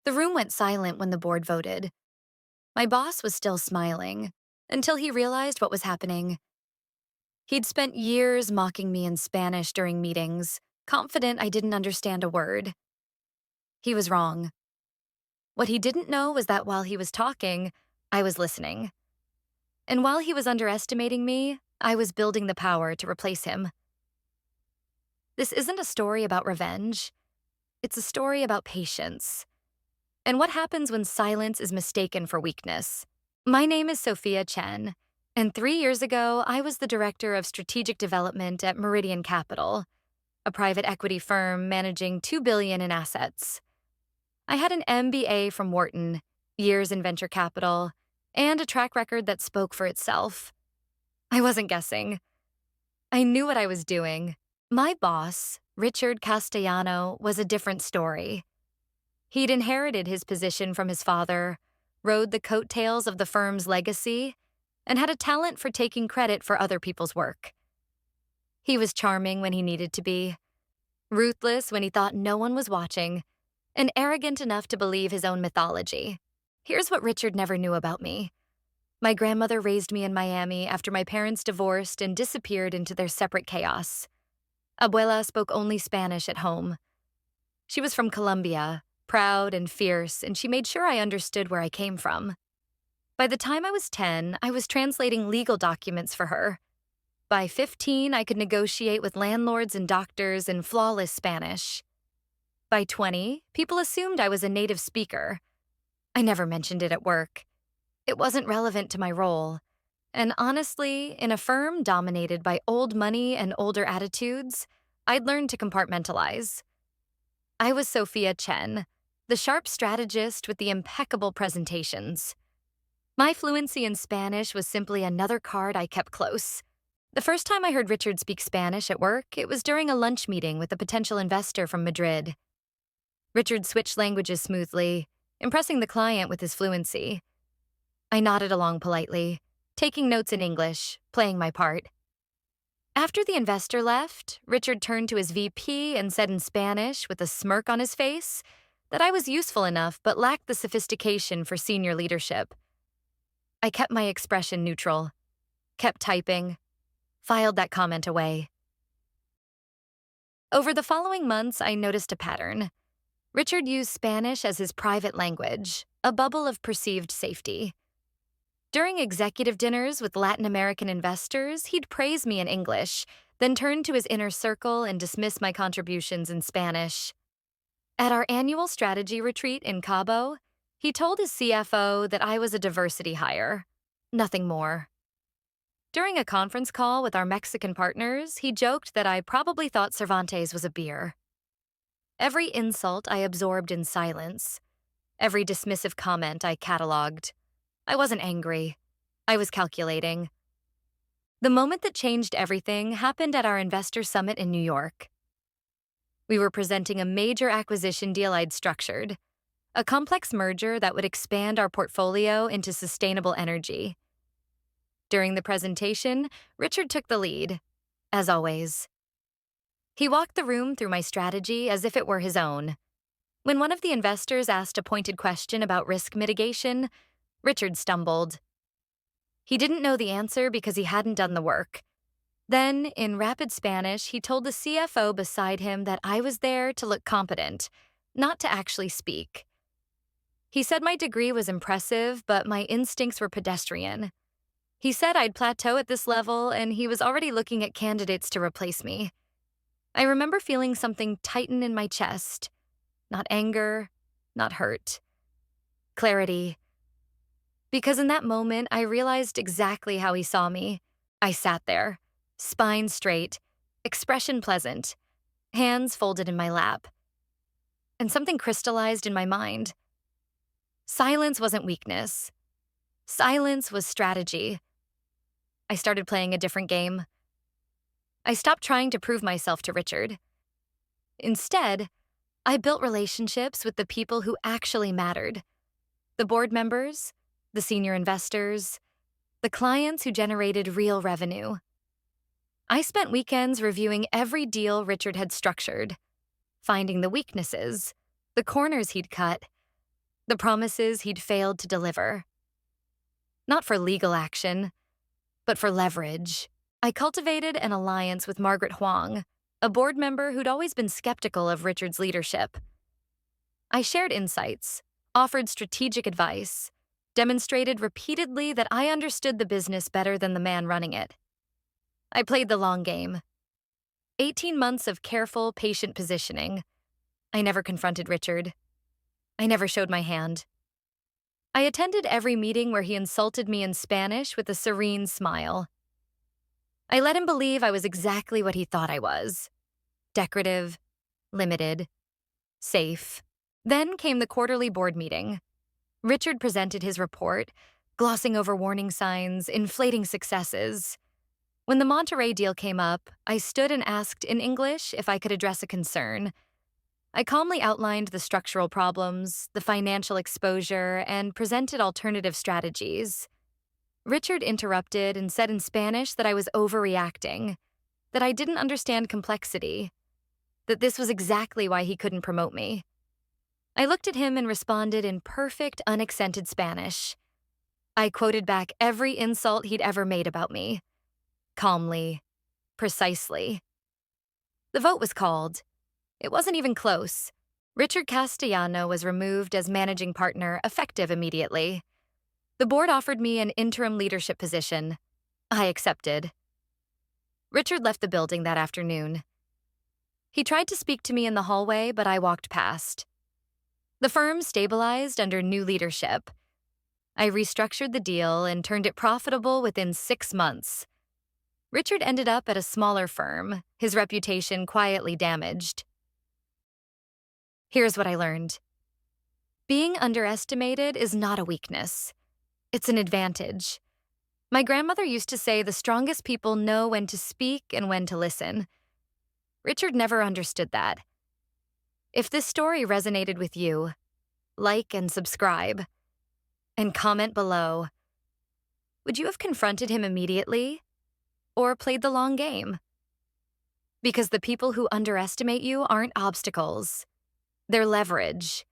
The room went silent when the board voted. My boss was still smiling, until he realized what was happening. He'd spent years mocking me in Spanish during meetings, confident I didn't understand a word. He was wrong. What he didn't know was that while he was talking, I was listening. And while he was underestimating me, I was building the power to replace him. This isn't a story about revenge. It's a story about patience. And what happens when silence is mistaken for weakness. My name is Sophia Chen, and 3 years ago, I was the director of strategic development at Meridian Capital, a private equity firm managing $2 billion in assets. I had an MBA from Wharton, years in venture capital, and a track record that spoke for itself. I wasn't guessing. I knew what I was doing. My boss, Richard Castellano, was a different story. He'd inherited his position from his father, rode the coattails of the firm's legacy, and had a talent for taking credit for other people's work. He was charming when he needed to be, ruthless when he thought no one was watching, and arrogant enough to believe his own mythology. Here's what Richard never knew about me. My grandmother raised me in Miami after my parents divorced and disappeared into their separate chaos. Abuela spoke only Spanish at home. She was from Colombia, proud and fierce, and she made sure I understood where I came from. By the time I was 10, I was translating legal documents for her. By 15, I could negotiate with landlords and doctors in flawless Spanish. By 20, people assumed I was a native speaker. I never mentioned it at work. It wasn't relevant to my role. And honestly, in a firm dominated by old money and older attitudes, I'd learned to compartmentalize. I was Sophia Chen, the sharp strategist with the impeccable presentations. My fluency in Spanish was simply another card I kept close. The first time I heard Richard speak Spanish at work, it was during a lunch meeting with a potential investor from Madrid. Richard switched languages smoothly, impressing the client with his fluency. I nodded along politely, taking notes in English, playing my part. After the investor left, Richard turned to his VP and said in Spanish, with a smirk on his face, that I was useful enough but lacked the sophistication for senior leadership. I kept my expression neutral, kept typing, filed that comment away. Over the following months, I noticed a pattern. Richard used Spanish as his private language, a bubble of perceived safety. During executive dinners with Latin American investors, he'd praise me in English, then turn to his inner circle and dismiss my contributions in Spanish. At our annual strategy retreat in Cabo, he told his CFO that I was a diversity hire. Nothing more. During a conference call with our Mexican partners, he joked that I probably thought Cervantes was a beer. Every insult I absorbed in silence. Every dismissive comment I cataloged. I wasn't angry. I was calculating. The moment that changed everything happened at our investor summit in New York. We were presenting a major acquisition deal I'd structured, a complex merger that would expand our portfolio into sustainable energy. During the presentation, Richard took the lead, as always. He walked the room through my strategy as if it were his own. When one of the investors asked a pointed question about risk mitigation, Richard stumbled. He didn't know the answer because he hadn't done the work. Then, in rapid Spanish, he told the CFO beside him that I was there to look competent, not to actually speak. He said my degree was impressive, but my instincts were pedestrian. He said I'd plateau at this level, and he was already looking at candidates to replace me. I remember feeling something tighten in my chest. Not anger, not hurt. Clarity. Because in that moment, I realized exactly how he saw me. I sat there, spine straight, expression pleasant, hands folded in my lap. And something crystallized in my mind. Silence wasn't weakness. Silence was strategy. I started playing a different game. I stopped trying to prove myself to Richard. Instead, I built relationships with the people who actually mattered. The board members, the senior investors, the clients who generated real revenue. I spent weekends reviewing every deal Richard had structured, finding the weaknesses, the corners he'd cut, the promises he'd failed to deliver. Not for legal action, but for leverage. I cultivated an alliance with Margaret Huang, a board member who'd always been skeptical of Richard's leadership. I shared insights, offered strategic advice, demonstrated repeatedly that I understood the business better than the man running it. I played the long game. 18 months of careful, patient positioning. I never confronted Richard. I never showed my hand. I attended every meeting where he insulted me in Spanish with a serene smile. I let him believe I was exactly what he thought I was: decorative, limited, safe. Then came the quarterly board meeting. Richard presented his report, glossing over warning signs, inflating successes. When the Monterey deal came up, I stood and asked in English if I could address a concern. I calmly outlined the structural problems, the financial exposure, and presented alternative strategies. Richard interrupted and said in Spanish that I was overreacting, that I didn't understand complexity, that this was exactly why he couldn't promote me. I looked at him and responded in perfect, unaccented Spanish. I quoted back every insult he'd ever made about me. Calmly, precisely. The vote was called. It wasn't even close. Richard Castellano was removed as managing partner, effective immediately. The board offered me an interim leadership position. I accepted. Richard left the building that afternoon. He tried to speak to me in the hallway, but I walked past. The firm stabilized under new leadership. I restructured the deal and turned it profitable within 6 months. Richard ended up at a smaller firm, his reputation quietly damaged. Here's what I learned. Being underestimated is not a weakness. It's an advantage. My grandmother used to say the strongest people know when to speak and when to listen. Richard never understood that. If this story resonated with you, like and subscribe, and comment below. Would you have confronted him immediately, or played the long game? Because the people who underestimate you aren't obstacles. They're leverage.